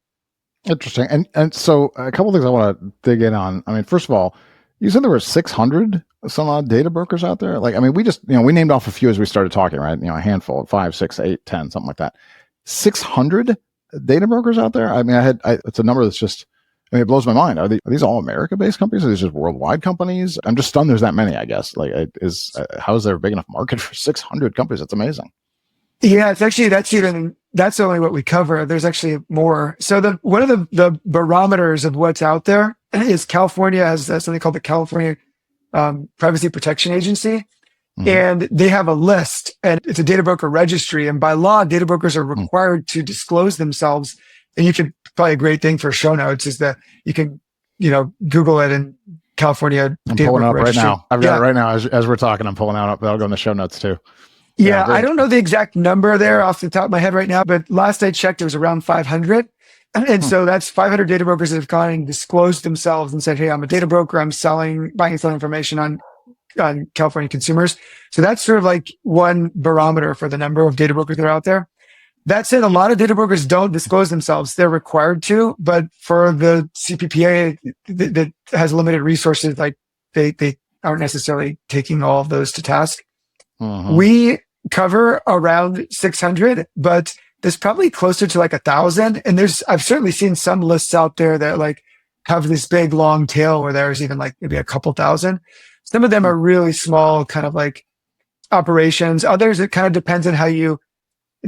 Interesting. And so a couple of things I want to dig in on. I mean, first of all, you said there were 600 some odd data brokers out there. We just, we named off a few as we started talking, right? A handful, 5, 6, 8, 10, something like that. 600 data brokers out there. I mean, it's a number that's just, it blows my mind. Are these all America-based companies? Are these just worldwide companies? I'm just stunned there's that many, I guess. How is there a big enough market for 600 companies? That's amazing. Yeah, it's actually, that's only what we cover. There's actually more. So one of the barometers of what's out there is California has something called the California Privacy Protection Agency. Mm-hmm. And they have a list, and it's a data broker registry. And by law, data brokers are required to disclose themselves. And you can, probably a great thing for show notes is that you can, Google it in California. I'm pulling it up registry. Right now. I've got it right now as we're talking. I'm pulling it up. That'll go in the show notes too. Yeah, I don't know the exact number there off the top of my head right now, but last I checked, it was around 500. And so that's 500 data brokers that have gone and disclosed themselves and said, hey, I'm a data broker. I'm buying and selling information on California consumers. So that's sort of like one barometer for the number of data brokers that are out there. That said, a lot of data brokers don't disclose themselves. They're required to, but for the CPPA that has limited resources, like they aren't necessarily taking all of those to task. Mhm. We cover around 600, but there's probably closer to like 1,000. And I've certainly seen some lists out there that like have this big long tail where there's even like maybe a couple thousand. Some of them are really small, kind of like operations. Others, it kind of depends on how you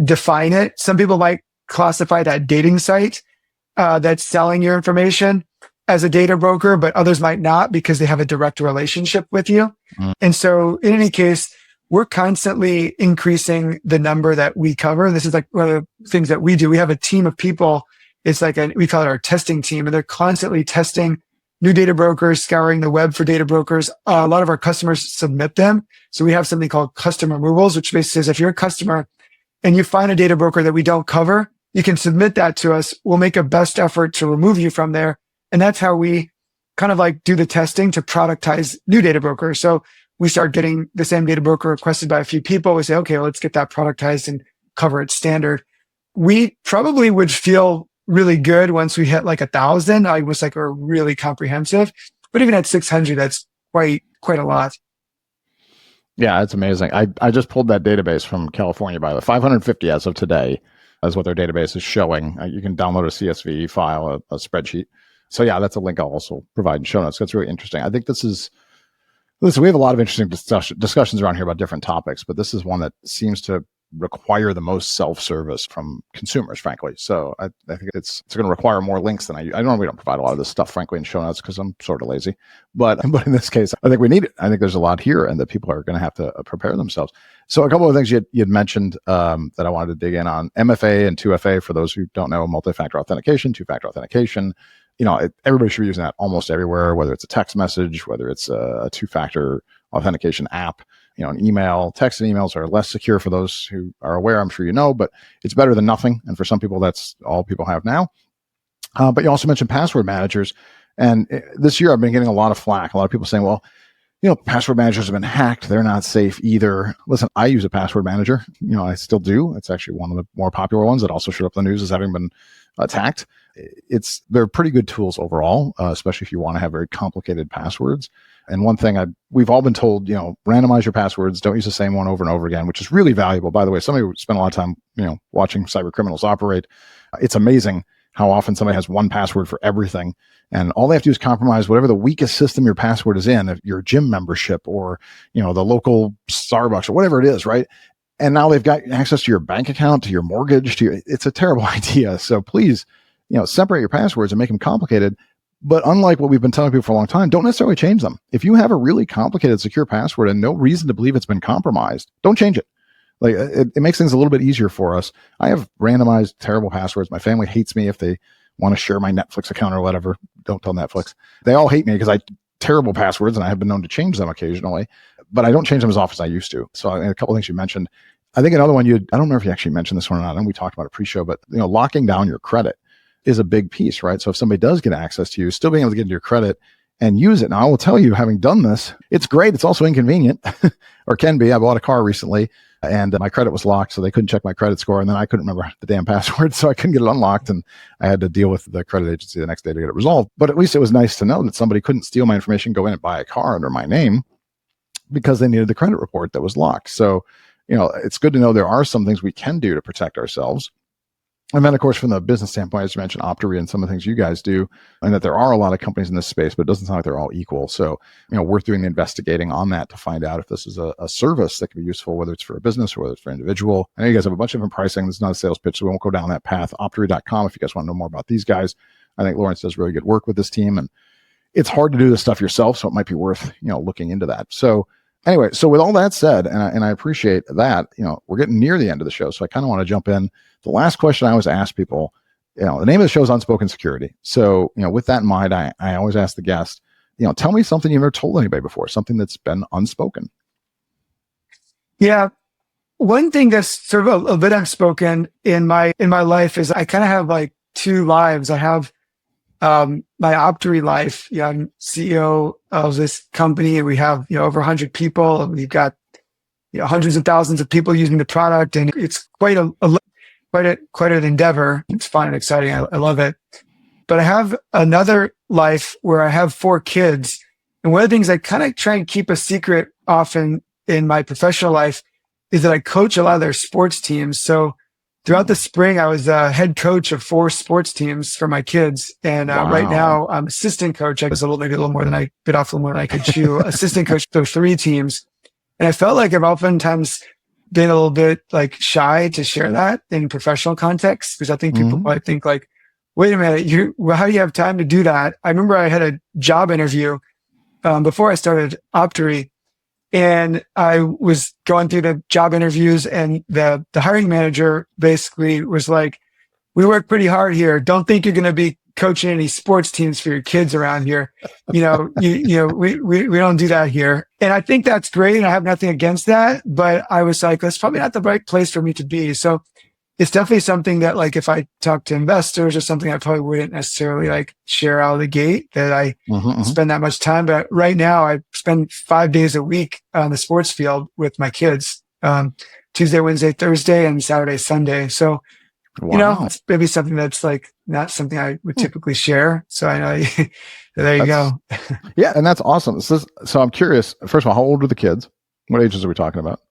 define it. Some people might classify that dating site that's selling your information as a data broker, but others might not because they have a direct relationship with you. Mm. And so in any case, we're constantly increasing the number that we cover. This is like one of the things that we do. We have a team of people. It's like we call it our testing team, and they're constantly testing new data brokers, scouring the web for data brokers. A lot of our customers submit them. So we have something called custom removals, which basically says if you're a customer and you find a data broker that we don't cover, you can submit that to us. We'll make a best effort to remove you from there. And that's how we kind of like do the testing to productize new data brokers. So we start getting the same data broker requested by a few people. We say, okay, well, let's get that productized and cover it standard. We probably would feel really good once we hit like 1,000. I was like, we're really comprehensive, but even at 600, that's quite a lot. Yeah, it's amazing. I just pulled that database from California, by the way. 550 as of today is what their database is showing. You can download a CSV file, a spreadsheet. So yeah, that's a link I'll also provide in show notes. That's really interesting. I think listen, we have a lot of interesting discussions around here about different topics, but this is one that seems to require the most self-service from consumers, frankly. So I think it's going to require more links than I normally don't provide a lot of this stuff, frankly, in show notes because I'm sort of lazy. But in this case, I think we need it. I think there's a lot here and that people are going to have to prepare themselves. So a couple of things you'd mentioned that I wanted to dig in on. MFA and 2FA, for those who don't know, multi-factor authentication, two-factor authentication. Everybody should be using that almost everywhere, whether it's a text message, whether it's a two-factor authentication app, an email. Text and emails are less secure for those who are aware, I'm sure you know, but it's better than nothing. And for some people, that's all people have now. But you also mentioned password managers. And this year, I've been getting a lot of flack. A lot of people saying, well, password managers have been hacked. They're not safe either. Listen, I use a password manager. I still do. It's actually one of the more popular ones that also showed up in the news as having been attacked. They're pretty good tools overall, especially if you want to have very complicated passwords. And one thing we've all been told, randomize your passwords. Don't use the same one over and over again, which is really valuable. By the way, somebody who spent a lot of time, watching cyber criminals operate. It's amazing how often somebody has one password for everything. And all they have to do is compromise whatever the weakest system your password is in, if your gym membership or, the local Starbucks or whatever it is, right? And now they've got access to your bank account, to your mortgage, it's a terrible idea. So please, separate your passwords and make them complicated. But unlike what we've been telling people for a long time, don't necessarily change them. If you have a really complicated secure password and no reason to believe it's been compromised, don't change it. Like it makes things a little bit easier for us. I have randomized terrible passwords. My family hates me if they want to share my Netflix account or whatever. Don't tell Netflix. They all hate me because I terrible passwords and I have been known to change them occasionally, but I don't change them as often as I used to. So a couple of things you mentioned. I think another one I don't know if you actually mentioned this one or not. I know we talked about it pre-show, but locking down your credit is a big piece, right? So if somebody does get access to you, still being able to get into your credit and use it. Now, I will tell you, having done this, it's great. It's also inconvenient or can be. I bought a car recently and my credit was locked, so they couldn't check my credit score. And then I couldn't remember the damn password, so I couldn't get it unlocked. And I had to deal with the credit agency the next day to get it resolved. But at least it was nice to know that somebody couldn't steal my information, go in and buy a car under my name because they needed the credit report that was locked. So, it's good to know there are some things we can do to protect ourselves. And then, of course, from the business standpoint, as you mentioned, Optery and some of the things you guys do, and that there are a lot of companies in this space, but it doesn't sound like they're all equal. So, worth doing the investigating on that to find out if this is a service that can be useful, whether it's for a business or whether it's for an individual. I know you guys have a bunch of different pricing. This is not a sales pitch, so we won't go down that path. Optery.com if you guys want to know more about these guys. I think Lawrence does really good work with this team, and it's hard to do this stuff yourself, so it might be worth, looking into that. So anyway, so with all that said, and I appreciate that, we're getting near the end of the show, so I kind of want to jump in. The last question I always ask people, the name of the show is Unspoken Security. So, with that in mind, I always ask the guest, tell me something you've never told anybody before, something that's been unspoken. Yeah. One thing that's sort of a bit unspoken in my life is I kind of have like two lives. I have my Optery life. I'm CEO of this company, and we have over 100 people, and we've got hundreds of thousands of people using the product, and it's quite an endeavor. It's fun and exciting. I love it. But I have another life where I have 4 kids, And one of the things I kind of try and keep a secret often in my professional life is that I coach a lot of their sports teams. So throughout the spring, I was a head coach of 4 sports teams for my kids. And right now I'm assistant coach. I was maybe a little more than I bit off a little more than I could chew. Assistant coach for 3 teams. And I felt like I've oftentimes been a little bit like shy to share that in professional context, because I think people might think like, wait a minute, how do you have time to do that? I remember I had a job interview before I started Optery, and I was going through the job interviews, and the hiring manager basically was like, we work pretty hard here. Don't think you're going to be coaching any sports teams for your kids around here. We don't do that here. And I think that's great. And I have nothing against that, but I was like, that's probably not the right place for me to be. So it's definitely something that, like, if I talk to investors or something, I probably wouldn't necessarily like share out of the gate that I spend that much time. But right now I spend 5 days a week on the sports field with my kids, Tuesday, Wednesday, Thursday, and Saturday, Sunday. So, it's maybe something that's like not something I would typically share. So I know there you go. Yeah. And that's awesome. So I'm curious, first of all, how old are the kids? What ages are we talking about?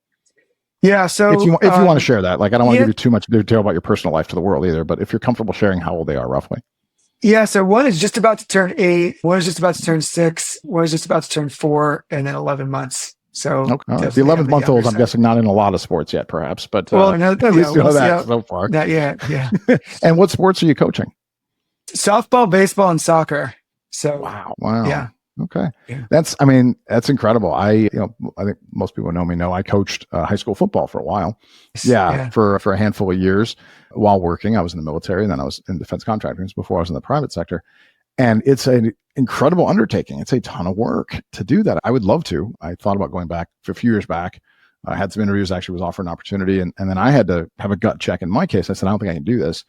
Yeah. So if you want to share that, like, I don't want to give you too much detail about your personal life to the world either, but if you're comfortable sharing how old they are roughly. Yeah. So one is just about to turn 8. One is just about to turn 6. One is just about to turn 4, and then 11 months. So the 11-month-old, I'm guessing, not in a lot of sports yet, perhaps, but at least you know that so far. Not yet. Yeah. And what sports are you coaching? Softball, baseball, and soccer. So wow. Yeah. Okay. Yeah. That's incredible. I think most people know I coached high school football for a while. Yeah. For a handful of years while working. I was in the military, and then I was in defense contractors before I was in the private sector. And it's an incredible undertaking. It's a ton of work to do that. I would love to. I thought about going back a few years back. I had some interviews, actually was offered an opportunity. And then I had to have a gut check. In my case, I said, I don't think I can do this,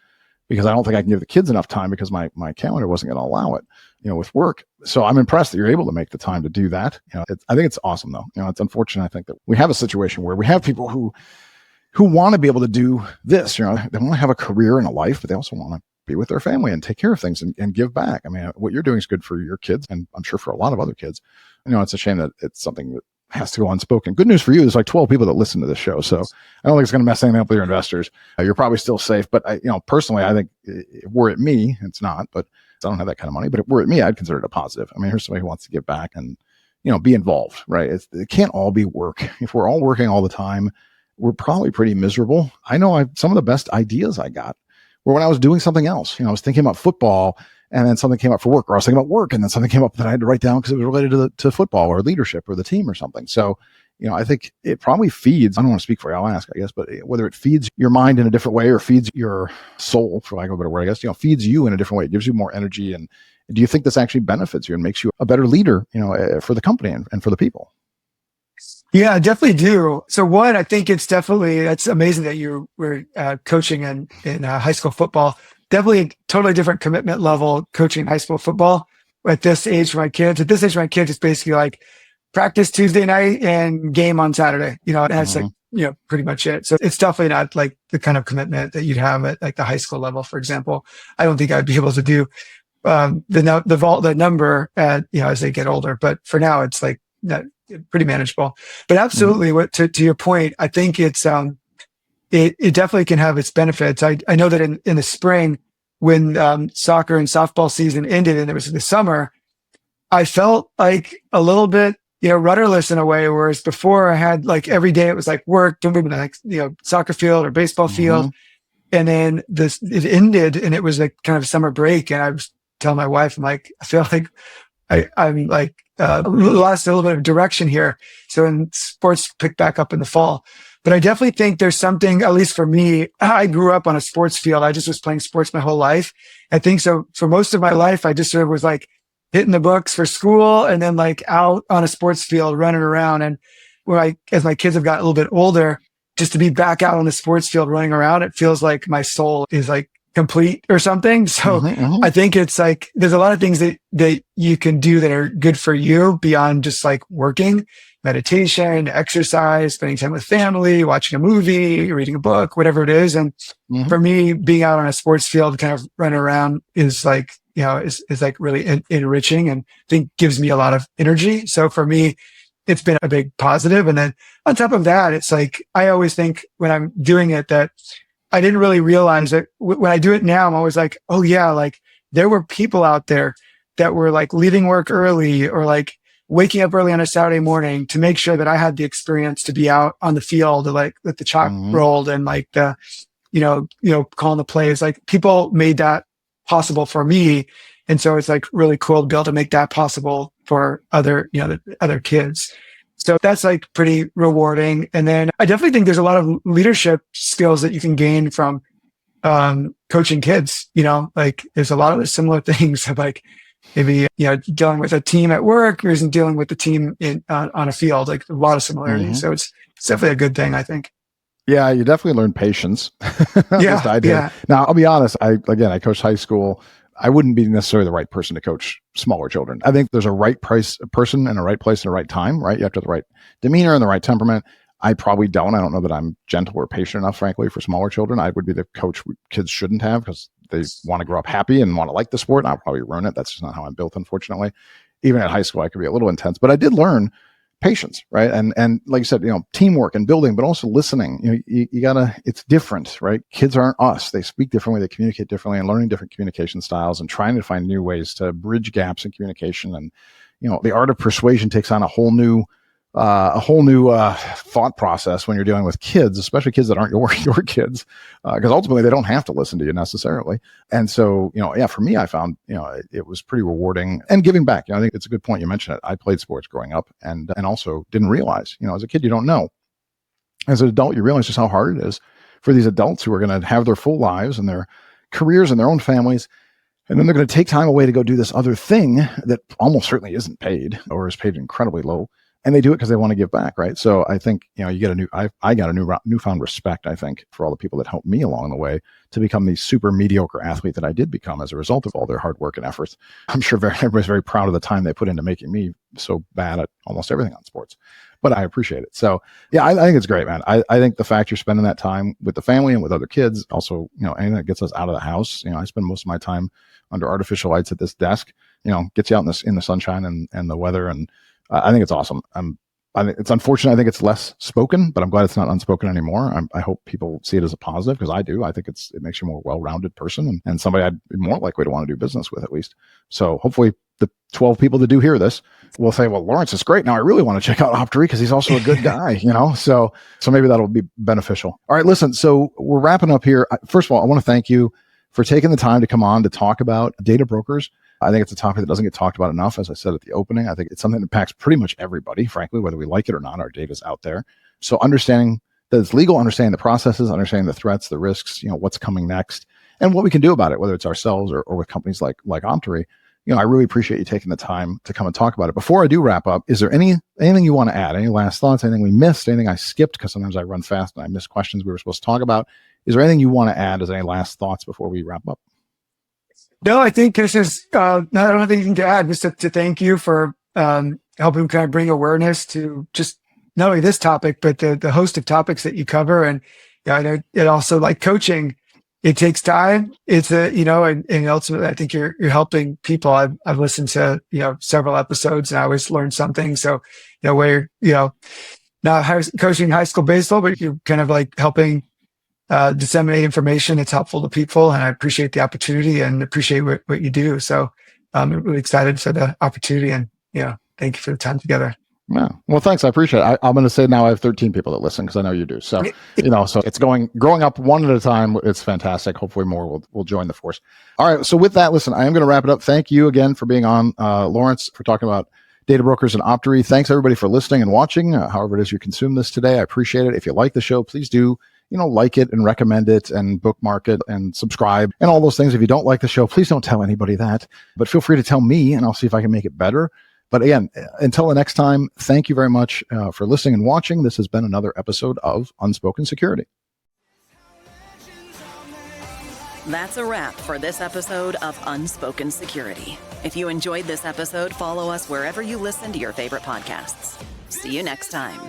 because I don't think I can give the kids enough time, because my calendar wasn't going to allow it, with work. So I'm impressed that you're able to make the time to do that. I think it's awesome, though. It's unfortunate, I think, that we have a situation where we have people who want to be able to do this. They want to have a career and a life, but they also want to be with their family and take care of things and give back. I mean, what you're doing is good for your kids, and I'm sure for a lot of other kids. It's a shame that it's something that has to go unspoken. Good news for you, there's like 12 people that listen to this show, so I don't think it's going to mess anything up with your investors. You're probably still safe, but personally, I think were it me, it's not, but I don't have that kind of money, but if were it me, I'd consider it a positive. I mean, here's somebody who wants to give back and be involved, right? It can't all be work. If we're all working all the time, we're probably pretty miserable. I know some of the best ideas I got were when I was doing something else. I was thinking about football, and then something came up for work, or I was thinking about work, and then something came up that I had to write down because it was related to football or leadership or the team or something. So, I think it probably feeds, I don't want to speak for you, I'll ask, I guess, but whether it feeds your mind in a different way or feeds your soul, for lack of a better word, I guess, feeds you in a different way. It gives you more energy. And do you think this actually benefits you and makes you a better leader, for the company and for the people? Yeah, I definitely do. So one, I think that's amazing that you were coaching in high school football. Definitely a totally different commitment level coaching high school football at this age for my kids. At this age for my kids, it's basically like practice Tuesday night and game on Saturday. That's like, pretty much it. So it's definitely not like the kind of commitment that you'd have at like the high school level, for example. I don't think I'd be able to do the number at, as they get older. But for now, it's like pretty manageable. But absolutely, to your point, I think it's it definitely can have its benefits. I know that in the spring, when soccer and softball season ended and it was the summer, I felt like a little bit rudderless in a way, whereas before I had like every day it was like work, like soccer field or baseball field, and then it ended and it was like kind of summer break, and I was telling my wife, I'm like, I feel like I'm like lost a little bit of direction here. So when sports pick back up in the fall. But I definitely think there's something, at least for me, I grew up on a sports field. I just was playing sports my whole life. I think so for most of my life, I just sort of was like hitting the books for school and then like out on a sports field running around. And as my kids have gotten a little bit older, just to be back out on the sports field running around, it feels like my soul is like complete or something. So I think it's like, there's a lot of things that you can do that are good for you beyond just like working. Meditation, exercise, spending time with family, watching a movie, reading a book, whatever it is. And for me, being out on a sports field, kind of running around is like, is like really enriching and I think gives me a lot of energy. So for me, it's been a big positive. And then on top of that, it's like, I always think when I'm doing it that I didn't really realize that when I do it now, I'm always like, oh yeah, like there were people out there that were like leaving work early or like waking up early on a Saturday morning to make sure that I had the experience to be out on the field, to like with the chalk rolled and like the, calling the plays. Like people made that possible for me. And so it's like really cool to be able to make that possible for other, the other kids. So that's like pretty rewarding. And then I definitely think there's a lot of leadership skills that you can gain from coaching kids. Like there's a lot of the similar things of like maybe dealing with a team at work or isn't dealing with the team on a field. Like a lot of similarities. So it's definitely a good thing, I think. Yeah, you definitely learn patience. Yeah, I did. yeah. Now I'll be honest. I coached high school. I wouldn't be necessarily the right person to coach smaller children. I think there's a right person in a right place at the right time, right? You have to have the right demeanor and the right temperament. I probably don't. I don't know that I'm gentle or patient enough, frankly, for smaller children. I would be the coach kids shouldn't have because they want to grow up happy and want to like the sport. And I'll probably ruin it. That's just not how I'm built, unfortunately. Even at high school, I could be a little intense, but I did learn patience, right? And like you said, teamwork and building, but also listening. You gotta, it's different, right? Kids aren't us. They speak differently, they communicate differently, and learning different communication styles and trying to find new ways to bridge gaps in communication. And, the art of persuasion takes on a whole new thought process when you're dealing with kids, especially kids that aren't your kids, because ultimately they don't have to listen to you necessarily. And so, for me, I found, it was pretty rewarding and giving back. I think it's a good point. You mentioned it. I played sports growing up and also didn't realize, as a kid, you don't know. As an adult, you realize just how hard it is for these adults who are going to have their full lives and their careers and their own families. And then they're going to take time away to go do this other thing that almost certainly isn't paid or is paid incredibly low. And they do it because they want to give back, right? So I think, you get I got a newfound respect, I think, for all the people that helped me along the way to become the super mediocre athlete that I did become as a result of all their hard work and efforts. I'm sure everybody's very proud of the time they put into making me so bad at almost everything on sports, but I appreciate it. So yeah, I think it's great, man. I think the fact you're spending that time with the family and with other kids, also, anything that gets us out of the house, I spend most of my time under artificial lights at this desk, gets you out in the sunshine and the weather. And I think it's awesome. I think it's unfortunate. I think it's less spoken, but I'm glad it's not unspoken anymore. I hope people see it as a positive because I do. I think it makes you a more well-rounded person and somebody I'd be more likely to want to do business with at least. So hopefully the 12 people that do hear this will say, well, Lawrence is great. Now I really want to check out Optery because he's also a good guy, so maybe that'll be beneficial. All right, listen, so we're wrapping up here. First of all, I want to thank you for taking the time to come on to talk about data brokers. I think it's a topic that doesn't get talked about enough. As I said at the opening, I think it's something that impacts pretty much everybody, frankly, whether we like it or not. Our data's out there. So understanding that it's legal, understanding the processes, understanding the threats, the risks, what's coming next, and what we can do about it, whether it's ourselves or with companies like Optery. I really appreciate you taking the time to come and talk about it. Before I do wrap up, is there anything you want to add? Any last thoughts? Anything we missed? Anything I skipped? Because sometimes I run fast and I miss questions we were supposed to talk about. Is there anything you want to add as any last thoughts before we wrap up? No, I think this is, I don't have anything to add, just to thank you for helping kind of bring awareness to just not only this topic, but the host of topics that you cover. And I know it also, like coaching, it takes time. It's and ultimately I think you're helping people. I've listened to, several episodes and I always learn something. So, where, not coaching high school baseball, but you're kind of like helping disseminate information that's helpful to people. And I appreciate the opportunity and appreciate what you do. So I'm really excited for the opportunity and, thank you for the time together. Yeah. Well, thanks. I appreciate it. I'm going to say now I have 13 people that listen because I know you do. So, so it's growing up one at a time. It's fantastic. Hopefully more will join the force. All right. So with that, listen, I am going to wrap it up. Thank you again for being on, Lawrence, for talking about data brokers and Optery. Thanks everybody for listening and watching, however it is you consume this today. I appreciate it. If you like the show, please do, like it and recommend it and bookmark it and subscribe and all those things. If you don't like the show, please don't tell anybody that, but feel free to tell me and I'll see if I can make it better. But again, until the next time, thank you very much for listening and watching. This has been another episode of Unspoken Security. That's a wrap for this episode of Unspoken Security. If you enjoyed this episode, follow us wherever you listen to your favorite podcasts. See you next time.